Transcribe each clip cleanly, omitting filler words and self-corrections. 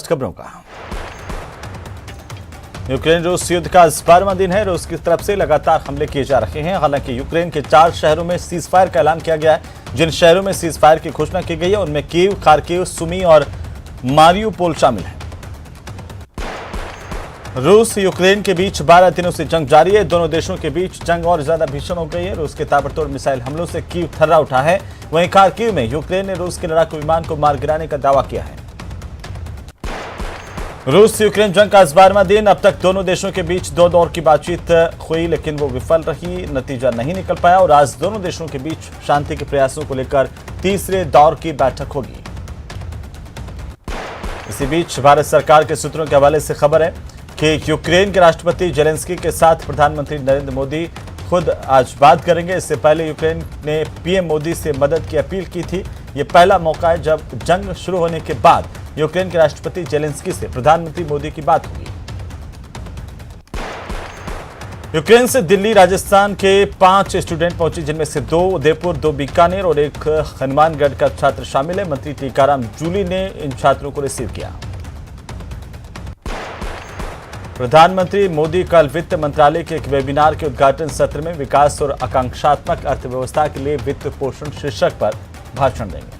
खबरों का। यूक्रेन रूस युद्ध का 12वां दिन है। रूस की तरफ से लगातार हमले किए जा रहे हैं। हालांकि यूक्रेन के 4 शहरों में सीज फायर का ऐलान किया गया है। जिन शहरों में सीज फायर की घोषणा की गई है उनमें कीव, खार्किव, सुमी और मारियुपोल शामिल है। रूस यूक्रेन के बीच 12 दिनों से जंग जारी है। दोनों देशों के बीच जंग और ज्यादा भीषण हो गई है। रूस के ताबड़तोड़ मिसाइल हमलों से कीव थर्रा उठा है। वहीं खार्किव में यूक्रेन ने रूस के लड़ाकू विमान को मार गिराने का दावा किया है। रूस यूक्रेन जंग का 12वां दिन। अब तक दोनों देशों के बीच 2 दौर की बातचीत हुई, लेकिन वो विफल रही, नतीजा नहीं निकल पाया और आज दोनों देशों के बीच शांति के प्रयासों को लेकर तीसरे दौर की बैठक होगी। इसी बीच भारत सरकार के सूत्रों के हवाले से खबर है कि यूक्रेन के राष्ट्रपति जेलेंस्की के साथ प्रधानमंत्री नरेंद्र मोदी खुद आज बात करेंगे। इससे पहले यूक्रेन ने पीएम मोदी से मदद की अपील की थी। ये पहला मौका है जब जंग शुरू होने के बाद यूक्रेन के राष्ट्रपति जेलेंस्की से प्रधानमंत्री मोदी की बात होगी। यूक्रेन से दिल्ली, राजस्थान के 5 स्टूडेंट पहुंचे, जिनमें से 2 उदयपुर, 2 बीकानेर और 1 हनुमानगढ़ का छात्र शामिल है। मंत्री टीकाराम जूली ने इन छात्रों को रिसीव किया। प्रधानमंत्री मोदी कल वित्त मंत्रालय के एक वेबिनार के उद्घाटन सत्र में विकास और आकांक्षात्मक अर्थव्यवस्था के लिए वित्त पोषण शीर्षक पर भाषण देंगे।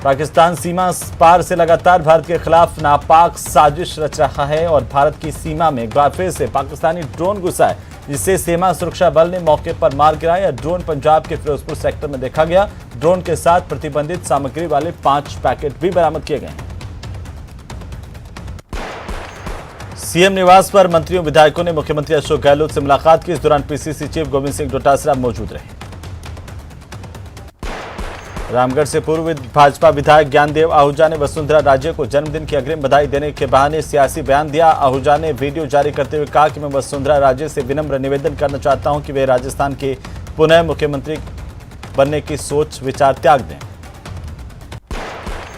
पाकिस्तान सीमा पार से लगातार भारत के खिलाफ नापाक साजिश रच रहा है और भारत की सीमा में एक बार फिर से पाकिस्तानी ड्रोन घुसा है, जिससे सीमा सुरक्षा बल ने मौके पर मार गिराया। ड्रोन पंजाब के फिरोजपुर सेक्टर में देखा गया। ड्रोन के साथ प्रतिबंधित सामग्री वाले 5 पैकेट भी बरामद किए गए हैं। सीएम निवास पर मंत्रियों विधायकों ने मुख्यमंत्री अशोक गहलोत से मुलाकात की। इस दौरान पीसीसी चीफ गोविंद सिंह डोटासरा मौजूद रहे। रामगढ़ से पूर्व भाजपा विधायक ज्ञानदेव आहूजा ने वसुंधरा राजे को जन्मदिन की अग्रिम बधाई देने के बहाने सियासी बयान दिया। आहूजा ने वीडियो जारी करते हुए कहा कि मैं वसुंधरा राजे से विनम्र निवेदन करना चाहता हूं कि वे राजस्थान के पुनः मुख्यमंत्री बनने की सोच विचार त्याग दें।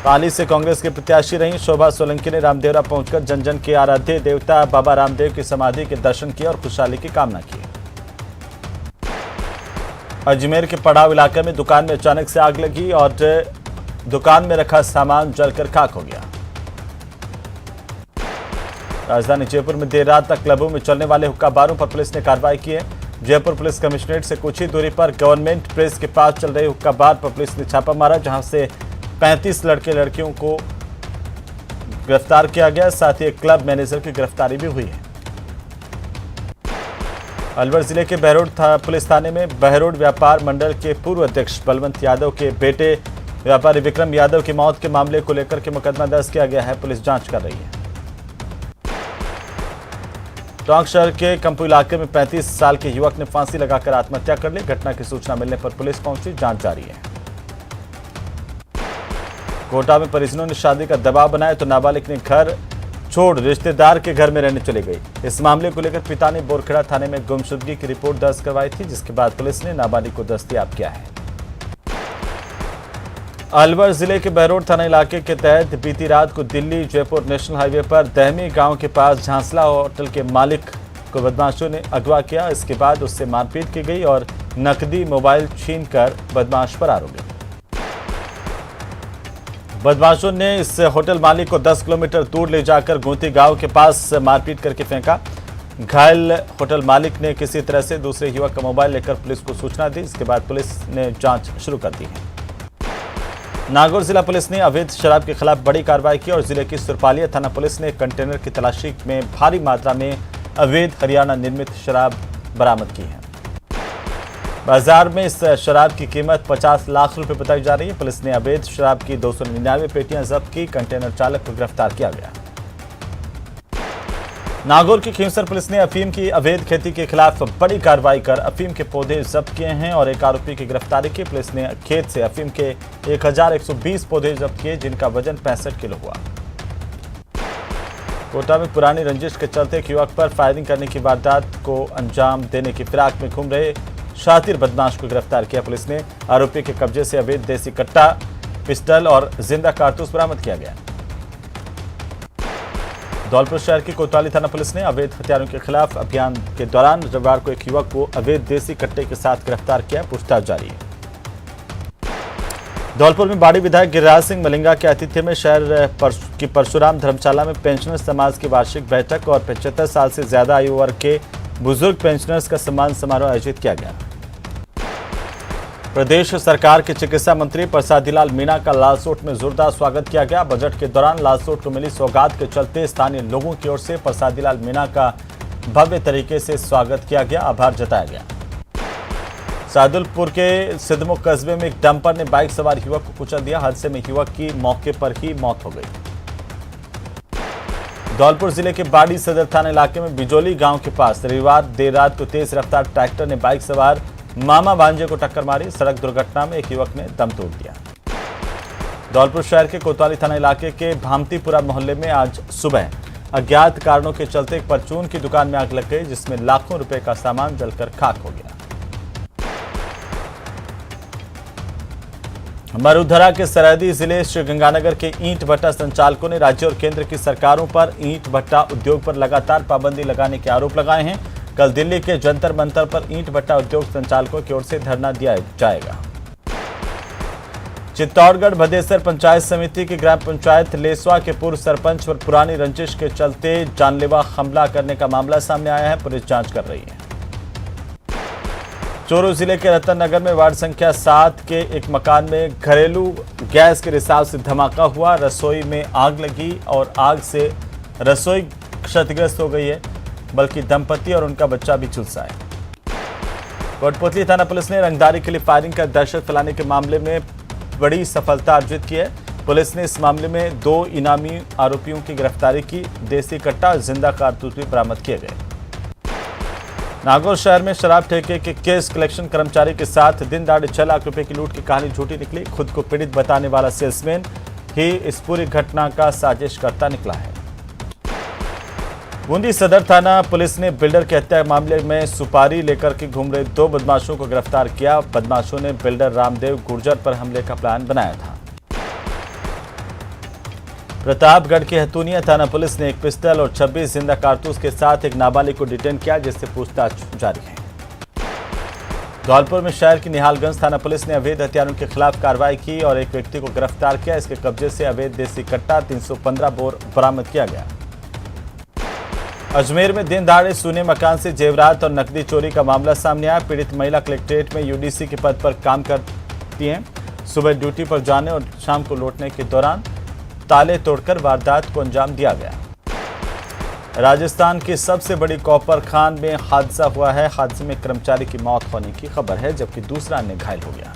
पाली से कांग्रेस के प्रत्याशी रही शोभा सोलंकी ने रामदेवरा पहुंचकर जन जन के आराध्य देवता बाबा रामदेव की समाधि के दर्शन किए और खुशहाली की कामना की। अजमेर के पड़ाव इलाके में दुकान में अचानक से आग लगी और दुकान में रखा सामान जलकर खाक हो गया। राजधानी जयपुर में देर रात तक क्लबों में चलने वाले हुक्का बारों पर पुलिस ने कार्रवाई की है। जयपुर पुलिस कमिश्नरेट से कुछ ही दूरी पर गवर्नमेंट प्रेस के पास चल रहे हुक्का बार पर पुलिस ने छापा मारा, जहां से 35 लड़के लड़कियों को गिरफ्तार किया गया। साथ ही एक क्लब मैनेजर की गिरफ्तारी भी हुई है। अलवर जिले के बहरोड पुलिस थाने में बहरोड व्यापार मंडल के पूर्व अध्यक्ष बलवंत यादव के बेटे व्यापारी विक्रम यादव की मौत के मामले को लेकर के मुकदमा दर्ज किया गया है। पुलिस जांच कर रही है। टोंक शहर के कंपू इलाके में 35 साल के युवक ने फांसी लगाकर आत्महत्या कर ली। घटना की सूचना मिलने पर पुलिस पहुंची, जांच जारी है। कोटा में परिजनों ने शादी का दबाव बनाया तो नाबालिग ने घर छोड़ रिश्तेदार के घर में रहने चली गई। इस मामले को लेकर पिता ने बोरखेड़ा थाने में गुमशुदगी की रिपोर्ट दर्ज करवाई थी, जिसके बाद पुलिस ने नाबालिग को दस्तयाब किया है। अलवर जिले के बहरोड थाना इलाके के तहत बीती रात को दिल्ली जयपुर नेशनल हाईवे पर दहमी गांव के पास झांसला होटल के मालिक को बदमाशों ने अगवा किया। इसके बाद उससे मारपीट की गई और नकदी मोबाइल छीनकर बदमाश फरार हो गए। बदमाशों ने इस होटल मालिक को 10 किलोमीटर दूर ले जाकर गोती गांव के पास मारपीट करके फेंका। घायल होटल मालिक ने किसी तरह से दूसरे युवक का मोबाइल लेकर पुलिस को सूचना दी। इसके बाद पुलिस ने जांच शुरू कर दी है। नागौर जिला पुलिस ने अवैध शराब के खिलाफ बड़ी कार्रवाई की और जिले की सुरपालिया थाना पुलिस ने कंटेनर की तलाशी में भारी मात्रा में अवैध हरियाणा निर्मित शराब बरामद की है। बाजार में इस शराब की कीमत 50 लाख रुपए बताई जा रही है। पुलिस ने अवैध शराब की 299 पेटियां जब्त की। कंटेनर चालक को गिरफ्तार किया गया। नागौर की खींवसर पुलिस ने अफीम की अवैध खेती के खिलाफ बड़ी कार्रवाई कर अफीम के पौधे जब्त किए हैं और एक आरोपी की गिरफ्तारी की। पुलिस ने खेत से अफीम के 1120 पौधे जब्त किए, जिनका वजन 65 किलो हुआ। कोटा में पुरानी रंजिश के चलते एक युवक पर फायरिंग करने की वारदात को अंजाम देने की फिराक में घूम रहे शातिर बदमाश को गिरफ्तार किया। पुलिस ने आरोपी के कब्जे से अवैध देसी कट्टा, पिस्टल और जिंदा कारतूस बरामद किया गया। धौलपुर शहर की कोतवाली थाना पुलिस ने अवैध हथियारों के खिलाफ अभियान के दौरान रविवार को एक युवक को अवैध देसी कट्टे के साथ गिरफ्तार किया। पूछताछ जारी है। धौलपुर में बाड़ी विधायक गिरिराज सिंह मलिंगा के आतिथ्य में शहर की परशुराम धर्मशाला में पेंशनर समाज की वार्षिक बैठक और 75 साल से ज्यादा आयु वर्ग के बुजुर्ग पेंशनर्स का सम्मान समारोह आयोजित किया गया। प्रदेश सरकार के चिकित्सा मंत्री प्रसादीलाल मीणा का लालसोट में जोरदार स्वागत किया गया। बजट के दौरान लालसोट को मिली सौगात के चलते स्थानीय लोगों की ओर से प्रसादीलाल मीणा का भव्य तरीके से स्वागत किया गया, आभार जताया गया। सादुलपुर के सिद्धमुख कस्बे में एक डंपर ने बाइक सवार युवक को कुचल दिया। हादसे में युवक की मौके पर ही मौत हो गई। धौलपुर जिले के बाड़ी सदर थाना इलाके में बिजोली गांव के पास रविवार देर रात को तेज रफ्तार ट्रैक्टर ने बाइक सवार मामा भांजे को टक्कर मारी। सड़क दुर्घटना में एक युवक ने दम तोड़ दिया। धौलपुर शहर के कोतवाली थाना इलाके के भामतीपुरा मोहल्ले में आज सुबह अज्ञात कारणों के चलते एक परचून की दुकान में आग लग गई, जिसमें लाखों रुपए का सामान जलकर खाक हो गया। मरुधरा के सरहदी जिले श्रीगंगानगर के ईंट भट्टा संचालकों ने राज्य और केंद्र की सरकारों पर ईंट भट्टा उद्योग पर लगातार पाबंदी लगाने के आरोप लगाए हैं। कल दिल्ली के जंतर मंतर पर ईंट भट्टा उद्योग संचालकों की ओर से धरना दिया जाएगा। चित्तौड़गढ़ भदेसर पंचायत समिति की ग्राम पंचायत लेसवा के पूर्व सरपंच पर पुरानी रंजिश के चलते जानलेवा हमला करने का मामला सामने आया है। पुलिस जांच कर रही है। चोरू जिले के रतन नगर में वार्ड संख्या 7 के एक मकान में घरेलू गैस के रिसाव से धमाका हुआ। रसोई में आग लगी और आग से रसोई क्षतिग्रस्त हो गई है, बल्कि दंपति और उनका बच्चा भी झुलसा है। कोटपुतली थाना पुलिस ने रंगदारी के लिए फायरिंग कर दहशत फैलाने के मामले में बड़ी सफलता अर्जित की है। पुलिस ने इस मामले में 2 इनामी आरोपियों की गिरफ्तारी की। देसी कट्टा और जिंदा कारतूस भी बरामद किए गए। नागौर शहर में शराब ठेके के केस कलेक्शन कर्मचारी के साथ दिन दहाड़े 6 लाख रुपए की लूट की कहानी झूठी निकली। खुद को पीड़ित बताने वाला सेल्समैन ही इस पूरी घटना का साजिशकर्ता निकला है। बूंदी सदर थाना पुलिस ने बिल्डर की हत्या मामले में सुपारी लेकर के घूम रहे 2 बदमाशों को गिरफ्तार किया। बदमाशों ने बिल्डर रामदेव गुर्जर पर हमले का प्लान बनाया था। प्रतापगढ़ के हतूनिया थाना पुलिस ने एक पिस्टल और 26 जिंदा कारतूस के साथ एक नाबालिग को डिटेन किया, जिससे पूछताछ जारी है। धौलपुर में शहर की निहालगंज थाना पुलिस ने अवैध हथियारों के खिलाफ कार्रवाई की और एक व्यक्ति को गिरफ्तार किया। इसके कब्जे से अवैध देसी कट्टा 315 बोर बरामद किया गया। अजमेर में दिन दहाड़े सूने मकान से जेवरात और नकदी चोरी का मामला सामने आया। पीड़ित महिला कलेक्ट्रेट में यूडीसी के पद पर काम करती हैं। सुबह ड्यूटी पर जाने और शाम को लौटने के दौरान ताले तोड़कर वारदात को अंजाम दिया गया। राजस्थान की सबसे बड़ी कॉपर खान में हादसा हुआ है। हादसे में कर्मचारी की मौत होने की खबर है, जबकि दूसरा अन्य घायल हो गया।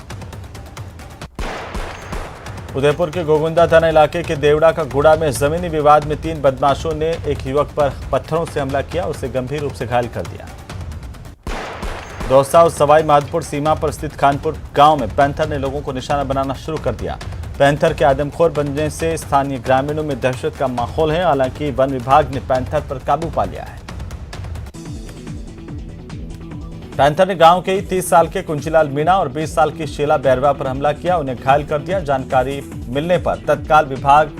उदयपुर के गोगुंदा थाना इलाके के देवड़ा का गुड़ा में जमीनी विवाद में 3 बदमाशों ने एक युवक पर पत्थरों से हमला किया, उसे गंभीर रूप से घायल कर दिया। दौसा और सवाई माधोपुर सीमा पर स्थित खानपुर गांव में पैंथर ने लोगों को निशाना बनाना शुरू कर दिया। पैंथर के आदमखोर बनने से स्थानीय ग्रामीणों में दहशत का माहौल है। हालांकि वन विभाग ने पैंथर पर काबू पा लिया है। पैंथर ने गांव के 30 साल के कुंजीलाल मीणा और 20 साल की शीला बैरवा पर हमला किया, उन्हें घायल कर दिया। जानकारी मिलने पर तत्काल विभाग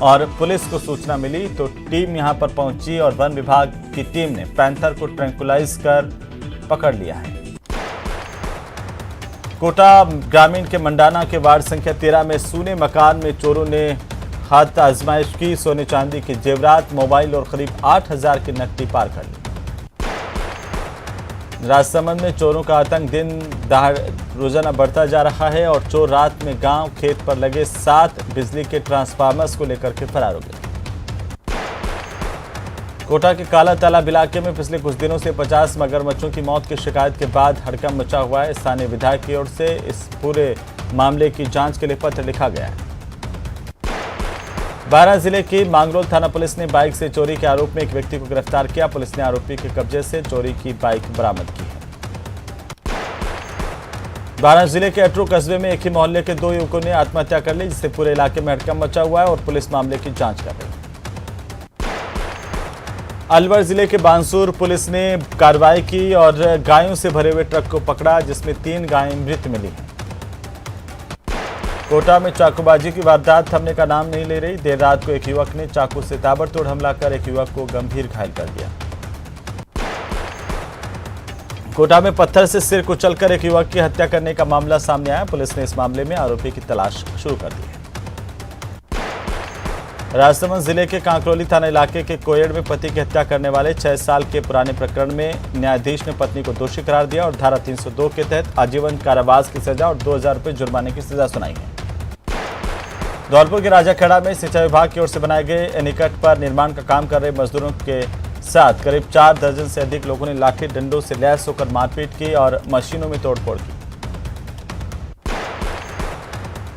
और पुलिस को सूचना मिली तो टीम यहां पर पहुंची और वन विभाग की टीम ने पैंथर को ट्रैंकुलाइज कर पकड़ लिया है। कोटा ग्रामीण के मंडाना के वार्ड संख्या 13 में सूने मकान में चोरों ने हाथ आजमाइश की। सोने चांदी के जेवरात, मोबाइल और करीब 8,000 की नकदी पार कर ली। राजसमंद में चोरों का आतंक दिन रोजाना बढ़ता जा रहा है और चोर रात में गांव खेत पर लगे 7 बिजली के ट्रांसफार्मर्स को लेकर के फरार हो गए। कोटा के काला तालाब इलाके में पिछले कुछ दिनों से 50 मगरमच्छों की मौत की शिकायत के बाद हड़कंप मचा हुआ है। स्थानीय विधायक की ओर से इस पूरे मामले की जांच के लिए पत्र लिखा गया है। बारां जिले की मांगरोल थाना पुलिस ने बाइक से चोरी के आरोप में एक व्यक्ति को गिरफ्तार किया। पुलिस ने आरोपी के कब्जे से चोरी की बाइक बरामद की है। बारां जिले के अटरू कस्बे में एक ही मोहल्ले के 2 युवकों ने आत्महत्या कर ली, जिससे पूरे इलाके में हड़कंप मचा हुआ है और पुलिस मामले की जांच कर रही है। अलवर जिले के बांसुर पुलिस ने कार्रवाई की और गायों से भरे हुए ट्रक को पकड़ा, जिसमें 3 गायें मृत मिली हैं। कोटा में चाकूबाजी की वारदात थमने का नाम नहीं ले रही। देर रात को एक युवक ने चाकू से ताबड़तोड़ हमला कर एक युवक को गंभीर घायल कर दिया। कोटा में पत्थर से सिर कुचलकर एक युवक की हत्या करने का मामला सामने आया। पुलिस ने इस मामले में आरोपी की तलाश शुरू कर दी है। राजसमंद जिले के कांकरोली थाना इलाके के कोयड़ में पति की हत्या करने वाले 6 साल के पुराने प्रकरण में न्यायाधीश ने पत्नी को दोषी करार दिया और धारा 302 के तहत आजीवन कारावास की सजा और 2000 रुपये जुर्माने की सजा सुनाई है। धौलपुर के राजाखेड़ा में सिंचाई विभाग की ओर से बनाए गए एनीकट पर निर्माण का काम कर रहे मजदूरों के साथ करीब 4 दर्जन से अधिक लोगों ने लाठी डंडों से लैस होकर मारपीट की और मशीनों में तोड़फोड़ की।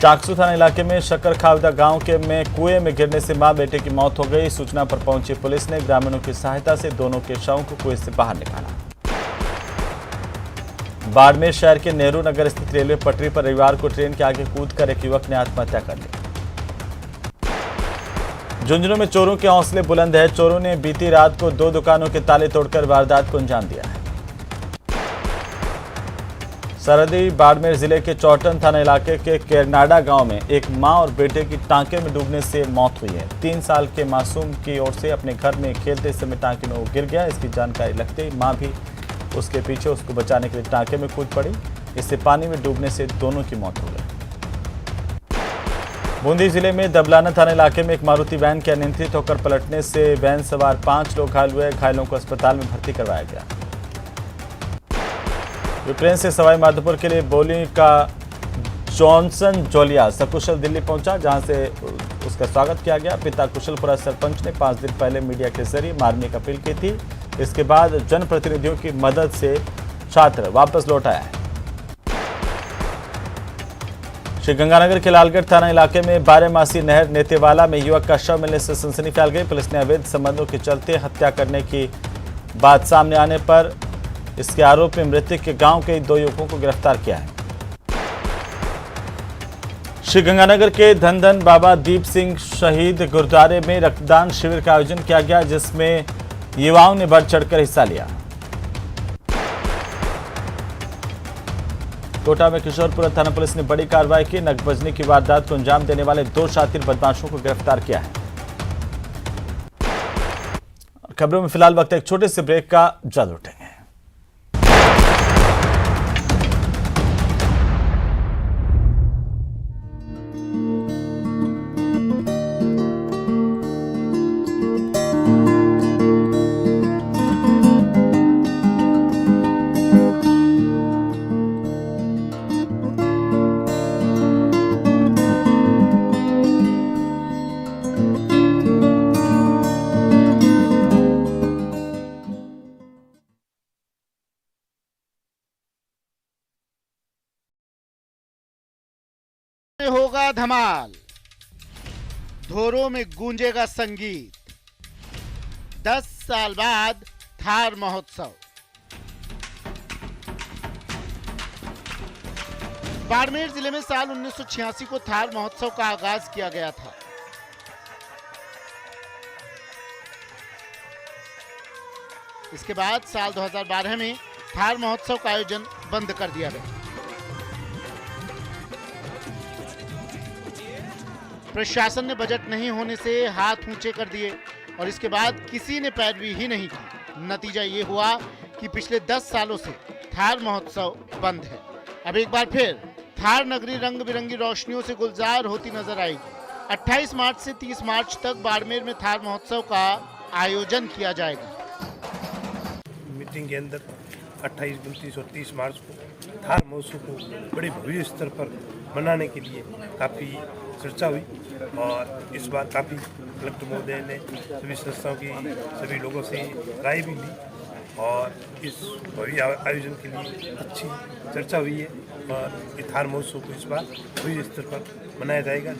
चाकसू थाना इलाके में शक्कर खावदा गांव के में कुएं में गिरने से मां बेटे की मौत हो गई। सूचना पर पहुंची पुलिस ने ग्रामीणों की सहायता से दोनों के शवों को कुएं से बाहर निकाला। बाड़मेर शहर के नेहरू नगर स्थित रेलवे पटरी पर रविवार को ट्रेन के आगे कूदकर एक युवक ने आत्महत्या कर ली। झुंझुनू में चोरों के हौसले बुलंद है। चोरों ने बीती रात को 2 दुकानों के ताले तोड़कर वारदात को अंजाम दिया है। सरहदी बाड़मेर जिले के चौटन थाना इलाके के केरनाडा गांव में एक मां और बेटे की टांके में डूबने से मौत हुई है। 3 साल के मासूम की ओर से अपने घर में खेलते समय टांके में वो गिर गया। इसकी जानकारी लगते ही मां भी उसके पीछे उसको बचाने के लिए टांके में कूद पड़ी। इससे पानी में डूबने से दोनों की मौत हो गई। बूंदी जिले में दबलाना थाना इलाके में एक मारुति वैन के अनियंत्रित होकर पलटने से वैन सवार 5 लोग घायल हुए। घायलों को अस्पताल में भर्ती करवाया गया। यूक्रेन से सवाई माधोपुर के लिए बोलिंग का जॉनसन जोलिया सकुशल दिल्ली पहुंचा, जहां से उसका स्वागत किया गया। पिता कुशलपुरा सरपंच ने 5 दिन पहले मीडिया के जरिए मारने की अपील की थी। इसके बाद जनप्रतिनिधियों की मदद से छात्र वापस लौट आया है। श्रीगंगानगर के लालगढ़ थाना इलाके में 12 मासी नहर नेतेवाला में युवक का शव मिलने से सनसनी फैल गई। पुलिस ने अवैध संबंधों के चलते हत्या करने की बात सामने आने पर इसके आरोप में मृतक के गांव के 2 युवकों को गिरफ्तार किया है। श्रीगंगानगर के धन बाबा दीप सिंह शहीद गुरुद्वारे में रक्तदान शिविर का आयोजन किया गया, जिसमें युवाओं ने बढ़ चढ़कर हिस्सा लिया। कोटा में किशोरपुरा थाना पुलिस ने बड़ी कार्रवाई की। नकबजनी की वारदात को अंजाम देने वाले 2 शातिर बदमाशों को गिरफ्तार किया है। खबरों में फिलहाल वक्त एक छोटे से ब्रेक का जादू उठेंगे। होगा धमाल, धोरों में गूंजेगा संगीत। 10 साल बाद थार महोत्सव। बाड़मेर जिले में साल 1986 को थार महोत्सव का आगाज किया गया था। इसके बाद साल 2012 में थार महोत्सव का आयोजन बंद कर दिया गया। प्रशासन ने बजट नहीं होने से हाथ ऊंचे कर दिए और इसके बाद किसी ने पैरवी ही नहीं की। नतीजा ये हुआ कि पिछले 10 सालों से थार महोत्सव बंद है। अब एक बार फिर थार नगरी रंग बिरंगी रोशनियों से गुलजार होती नजर आएगी। 28 मार्च से 30 मार्च तक बाड़मेर में थार महोत्सव का आयोजन किया जाएगा। मीटिंग के अंदर 28, 29 और 30 मार्च को थार महोत्सव को बड़े भव्य स्तर पर मनाने के लिए काफ़ी चर्चा हुई और इस बार काफ़ी कलेक्टर महोदय ने सभी संस्थाओं की सभी लोगों से राय भी ली और इस भव्य आयोजन के लिए अच्छी चर्चा हुई है और इस थार महोत्सव को इस बार भव्य स्तर पर मनाया जाएगा।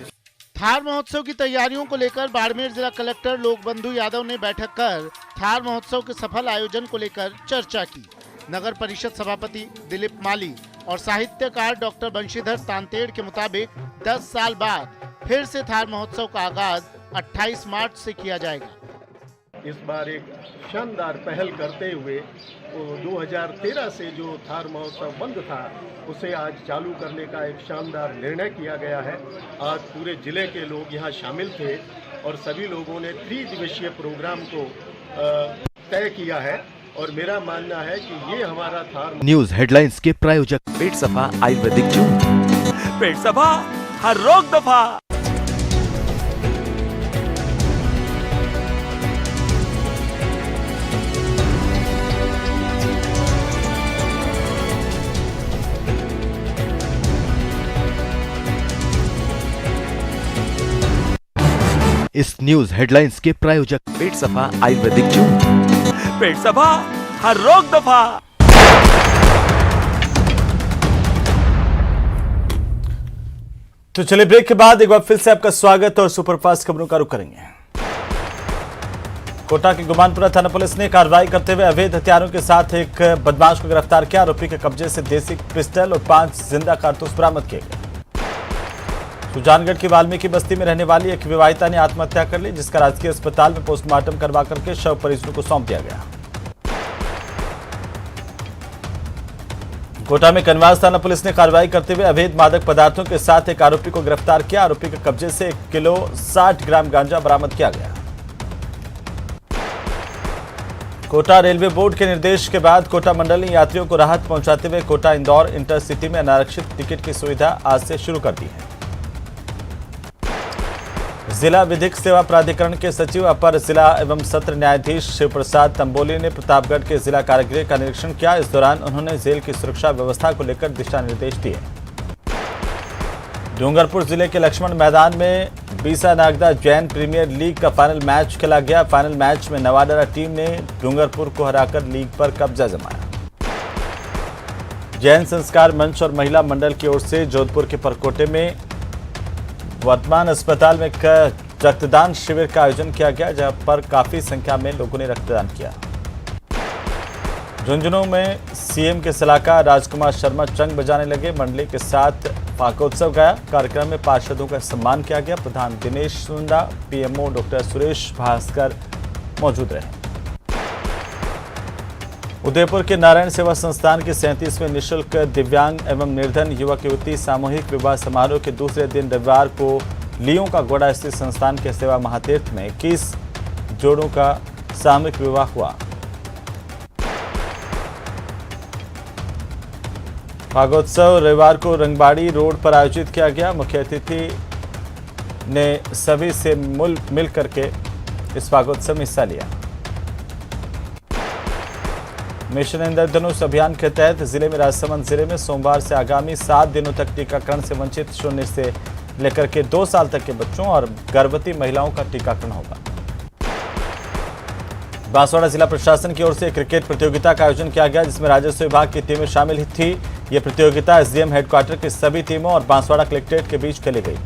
थार महोत्सव की तैयारियों को लेकर बाड़मेर जिला कलेक्टर लोकबंधु यादव ने बैठक कर थार महोत्सव के सफल आयोजन को लेकर चर्चा की। नगर परिषद सभापति दिलीप माली और साहित्यकार डॉक्टर बंशीधर तांतेड़ के मुताबिक 10 साल बाद फिर से थार महोत्सव का आगाज 28 मार्च से किया जाएगा। इस बार एक शानदार पहल करते हुए 2013 से जो थार महोत्सव बंद था उसे आज चालू करने का एक शानदार निर्णय किया गया है। आज पूरे जिले के लोग यहाँ शामिल थे और सभी लोगों ने 3 दिवसीय प्रोग्राम को तय किया है और मेरा मानना है कि ये हमारा थार न्यूज हेडलाइंस के प्रायोजक पेट सफा आयुर्वेदिक जून। पेट सफा हर रोग दफा। इस न्यूज हेडलाइंस के प्रायोजक पेट सफा आयुर्वेदिक जून। पेट सफा हर रोग दफा। तो चलिए ब्रेक के बाद एक बार फिर से आपका स्वागत और सुपरफास्ट खबरों का रुख करेंगे। कोटा के गुमानपुरा थाना पुलिस ने कार्रवाई करते हुए अवैध हथियारों के साथ एक बदमाश को गिरफ्तार किया। आरोपी के कब्जे से देसी पिस्टल और 5 जिंदा कारतूस बरामद किए गए। सुजानगढ़ की वाल्मीकि बस्ती में रहने वाली एक विवाहिता ने आत्महत्या कर ली, जिसका राजकीय अस्पताल में पोस्टमार्टम करवा करके शव परिजनों को सौंप दिया गया। कोटा में कनवास थाना पुलिस ने कार्रवाई करते हुए अवैध मादक पदार्थों के साथ एक आरोपी को गिरफ्तार किया। आरोपी के कब्जे से 1 किलो 60 ग्राम गांजा बरामद किया गया। कोटा रेलवे बोर्ड के निर्देश के बाद कोटा मंडल ने यात्रियों को राहत पहुंचाते हुए कोटा इंदौर इंटरसिटी में अनारक्षित टिकट की सुविधा आज से शुरू कर दी है। जिला विधिक सेवा प्राधिकरण के सचिव अपर जिला एवं सत्र न्यायाधीश शिव प्रसाद तंबोली ने प्रतापगढ़ के जिला कारागृह का निरीक्षण किया। इस दौरान उन्होंने जेल की सुरक्षा व्यवस्था को लेकर दिशा निर्देश दिए। डूंगरपुर जिले के लक्ष्मण मैदान में बीसा नागदा जैन प्रीमियर लीग का फाइनल मैच खेला गया। फाइनल मैच में नवाडरा टीम ने डूंगरपुर को हराकर लीग पर कब्जा जमाया। जैन संस्कार मंच और महिला मंडल की ओर से जोधपुर के परकोटे में वर्तमान अस्पताल में रक्तदान शिविर का आयोजन किया गया, जहां पर काफी संख्या में लोगों ने रक्तदान किया। झुंझुनू में सीएम के सलाहकार राजकुमार शर्मा चंग बजाने लगे। मंडली के साथ फाकोत्सव गया। कार्यक्रम में पार्षदों का सम्मान किया गया। प्रधान दिनेश सुंडा, पीएमओ डॉक्टर सुरेश भास्कर मौजूद रहे। उदयपुर के नारायण सेवा संस्थान के 37वें निःशुल्क दिव्यांग एवं निर्धन युवक युवती सामूहिक विवाह समारोह के दूसरे दिन रविवार को लियों का गोड़ा स्थित संस्थान के सेवा महातीर्थ में 21 जोड़ों का सामूहिक विवाह हुआ। फागोत्सव रविवार को रंगबाड़ी रोड पर आयोजित किया गया। मुख्य अतिथि ने सभी से मिल करके इस फागोत्सव में हिस्सा लिया। मिशन इंद्रधनुष अभियान के तहत जिले में राजसमंद जिले में सोमवार से आगामी 7 दिनों तक टीकाकरण से वंचित 0 से लेकर के 2 साल तक के बच्चों और गर्भवती महिलाओं का टीकाकरण होगा। बांसवाड़ा जिला प्रशासन की ओर से क्रिकेट प्रतियोगिता का आयोजन किया गया, जिसमें राजस्व विभाग की टीमें शामिल थी। यह प्रतियोगिता एसडीएम हेडक्वार्टर की सभी टीमों और बांसवाड़ा कलेक्ट्रेट के बीच खेली गई।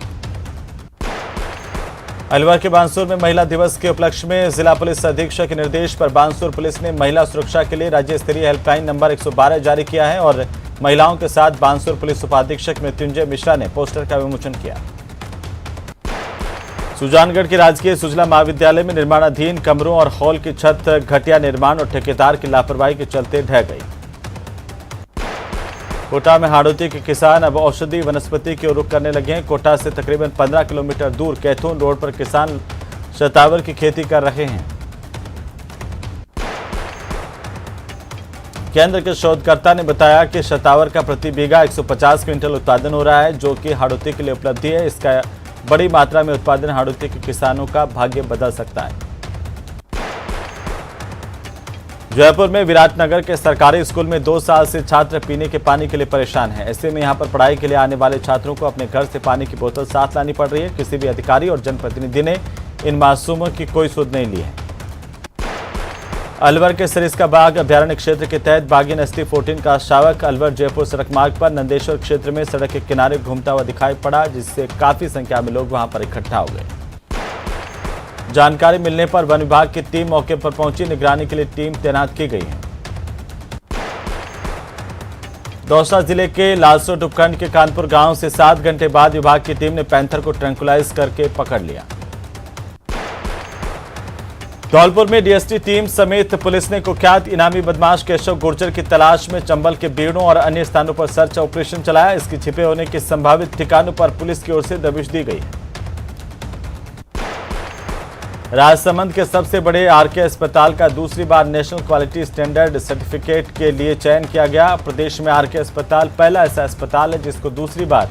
अलवर के बांसुर में महिला दिवस के उपलक्ष्य में जिला पुलिस अधीक्षक के निर्देश पर बांसुर पुलिस ने महिला सुरक्षा के लिए राज्य स्तरीय हेल्पलाइन नंबर 112 जारी किया है और महिलाओं के साथ बांसुर पुलिस उपाधीक्षक मृत्युंजय मिश्रा ने पोस्टर का विमोचन किया। सुजानगढ़ के राजकीय सुजला महाविद्यालय में निर्माणाधीन कमरों और हॉल की छत घटिया निर्माण और ठेकेदार की लापरवाही के चलते ढह गई। कोटा में हाड़ौती के किसान अब औषधि वनस्पति की ओर रुख करने लगे हैं। कोटा से तकरीबन 15 किलोमीटर दूर कैथून रोड पर किसान शतावर की खेती कर रहे हैं। केंद्र के शोधकर्ता ने बताया कि शतावर का प्रति बीघा 150 क्विंटल उत्पादन हो रहा है, जो कि हाड़ौती के लिए उपलब्धि है। इसका बड़ी मात्रा में उत्पादन हाड़ौती के किसानों का भाग्य बदल सकता है। जयपुर में विराटनगर के सरकारी स्कूल में 2 साल से छात्र पीने के पानी के लिए परेशान हैं। ऐसे में यहां पर पढ़ाई के लिए आने वाले छात्रों को अपने घर से पानी की बोतल साथ लानी पड़ रही है। किसी भी अधिकारी और जनप्रतिनिधि ने इन मासूमों की कोई सुध नहीं ली है। अलवर के सरिस्का बाग अभ्यारण्य क्षेत्र के तहत बागिन ST14 का शावक अलवर जयपुर सड़क मार्ग पर नंदेश्वर क्षेत्र में सड़क के किनारे घूमता हुआ दिखाई पड़ा, जिससे काफी संख्या में लोग वहां पर इकट्ठा हो गए। जानकारी मिलने पर वन विभाग की टीम मौके पर पहुंची। निगरानी के लिए टीम तैनात की गई है। दौसा जिले के लालसोट उपखंड के कानपुर गांव से 7 घंटे बाद विभाग की टीम ने पैंथर को ट्रैंकुलाइज करके पकड़ लिया। धौलपुर में डीएसटी टीम समेत पुलिस ने कुख्यात इनामी बदमाश केशव गुर्जर की तलाश में चंबल के बीड़ों और अन्य स्थानों पर सर्च ऑपरेशन चलाया। इसके छिपे होने के संभावित ठिकानों पर पुलिस की ओर से दबिश दी गई है। राजसमंद के सबसे बड़े आरके अस्पताल का दूसरी बार नेशनल क्वालिटी स्टैंडर्ड सर्टिफिकेट के लिए चयन किया गया। प्रदेश में आरके अस्पताल पहला ऐसा अस्पताल है जिसको दूसरी बार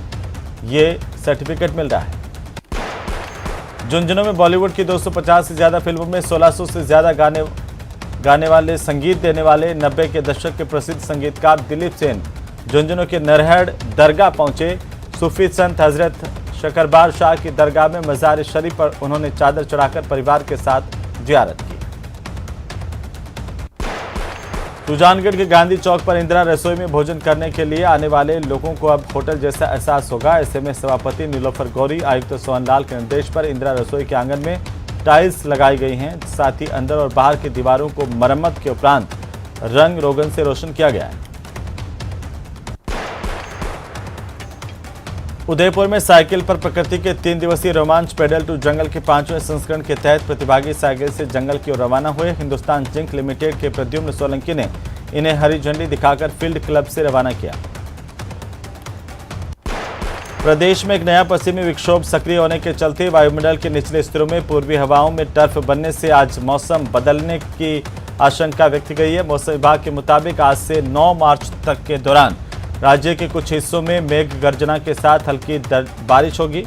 ये सर्टिफिकेट मिल रहा है। झुंझुनू में बॉलीवुड की 250 से ज्यादा फिल्मों में 1600 से ज्यादा गाने वाले संगीत देने वाले 90 के दशक के प्रसिद्ध संगीतकार दिलीप सेन झुंझुनू के नरहड़ दरगाह पहुंचे। सूफी संत हजरत शकरबार शाह की दरगाह में मज़ार शरीफ पर उन्होंने चादर चढ़ाकर परिवार के साथ जियारत की। सुजानगढ़ के गांधी चौक पर इंदिरा रसोई में भोजन करने के लिए आने वाले लोगों को अब होटल जैसा एहसास होगा। ऐसे में सभापति नीलोफर गौरी, आयुक्त सोहनलाल के निर्देश पर इंदिरा रसोई के आंगन में टाइल्स लगाई गई हैं। साथ ही अंदर और बाहर की दीवारों को मरम्मत के उपरांत रंग रोगन से रोशन किया गया है। उदयपुर में साइकिल पर प्रकृति के 3 दिवसीय रोमांच पेडल टू जंगल के 5वें संस्करण के तहत प्रतिभागी साइकिल से जंगल की ओर रवाना हुए। हिंदुस्तान जिंक लिमिटेड के प्रद्युम्न सोलंकी ने इन्हें हरी झंडी दिखाकर फील्ड क्लब से रवाना किया। प्रदेश में एक नया पश्चिमी विक्षोभ सक्रिय होने के चलते वायुमंडल के निचले स्तरों में पूर्वी हवाओं में टर्फ बनने से आज मौसम बदलने की आशंका व्यक्त की गई है। मौसम विभाग के मुताबिक आज से 9 मार्च तक के दौरान राज्य के कुछ हिस्सों में मेघ गर्जना के साथ हल्की बारिश होगी।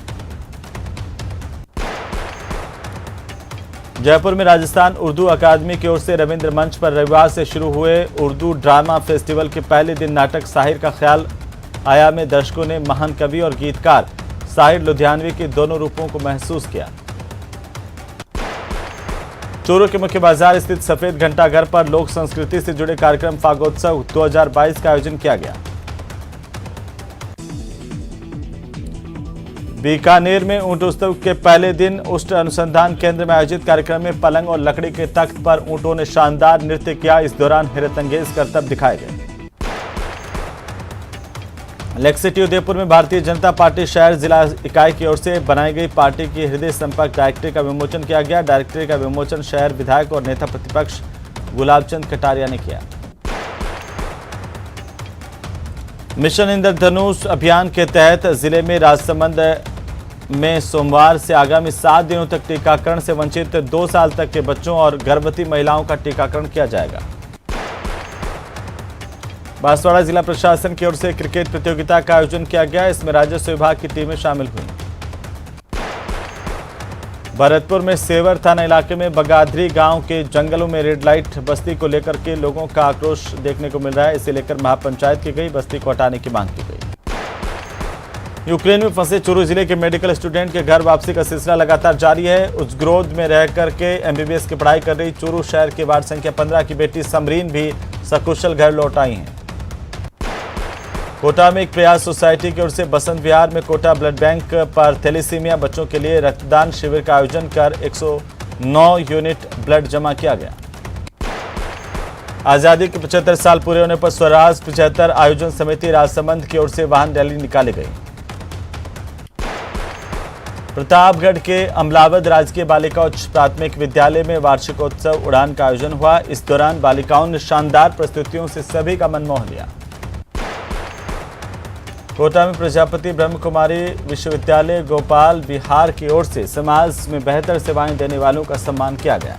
जयपुर में राजस्थान उर्दू अकादमी की ओर से रविंद्र मंच पर रविवार से शुरू हुए उर्दू ड्रामा फेस्टिवल के पहले दिन नाटक साहिर का ख्याल आया में दर्शकों ने महान कवि और गीतकार साहिर लुधियानवी के दोनों रूपों को महसूस किया। चूरू के मुख्य बाजार स्थित सफेद घंटाघर पर लोक संस्कृति से जुड़े कार्यक्रम फागोत्सव 2022 का आयोजन किया गया। बीकानेर में ऊंट उत्सव के पहले दिन उष्ट अनुसंधान केंद्र में आयोजित कार्यक्रम में पलंग और लकड़ी के तख्त पर ऊंटों ने शानदार नृत्य किया। इस दौरान हैरतअंगेज करतब दिखाए गए। लेक सिटी उदयपुर में भारतीय जनता पार्टी शहर जिला इकाई की ओर से बनाई गई पार्टी की हृदय संपर्क डायरेक्टरी का विमोचन किया गया। डायरेक्टरी का विमोचन शहर विधायक और नेता प्रतिपक्ष गुलाबचंद कटारिया ने किया। मिशन इंद्रधनुष अभियान के तहत जिले में राजसमंद में सोमवार से आगामी 7 दिनों तक टीकाकरण से वंचित 2 साल तक के बच्चों और गर्भवती महिलाओं का टीकाकरण किया जाएगा। बांसवाड़ा जिला प्रशासन की ओर से क्रिकेट प्रतियोगिता का आयोजन किया गया। इसमें राजस्व विभाग की टीमें शामिल हुई। भरतपुर में सेवर थाना इलाके में बगाधरी गांव के जंगलों में रेड लाइट बस्ती को लेकर के लोगों का आक्रोश देखने को मिल रहा है। इसे लेकर महापंचायत की गई, बस्ती को हटाने की मांग की गई। यूक्रेन में फंसे चूरू जिले के मेडिकल स्टूडेंट के घर वापसी का सिलसिला लगातार जारी है। उज्ग्रोद में रह करके एमबीबीएस की पढ़ाई कर रही चूरू शहर के वार्ड संख्या 15 की बेटी समरीन भी सकुशल घर लौट आई हैं। कोटा में एक प्रयास सोसाइटी की ओर से बसंत विहार में कोटा ब्लड बैंक पर थैलेसीमिया बच्चों के लिए रक्तदान शिविर का आयोजन कर 109 यूनिट ब्लड जमा किया गया। आजादी के 75 साल पूरे होने पर स्वराज 75 आयोजन समिति राजसमंद की ओर से वाहन रैली निकाली गई। प्रतापगढ़ के अमलावद राजकीय बालिका उच्च प्राथमिक विद्यालय में वार्षिकोत्सव उड़ान का आयोजन हुआ। इस दौरान बालिकाओं ने शानदार प्रस्तुतियों से सभी का मन मोह लिया। कोटा में प्रजापति ब्रह्म कुमारी विश्वविद्यालय गोपाल बिहार की ओर से समाज में बेहतर सेवाएं देने वालों का सम्मान किया गया।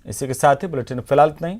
इसी के साथ ही बुलेटिन फिलहाल इतना ही।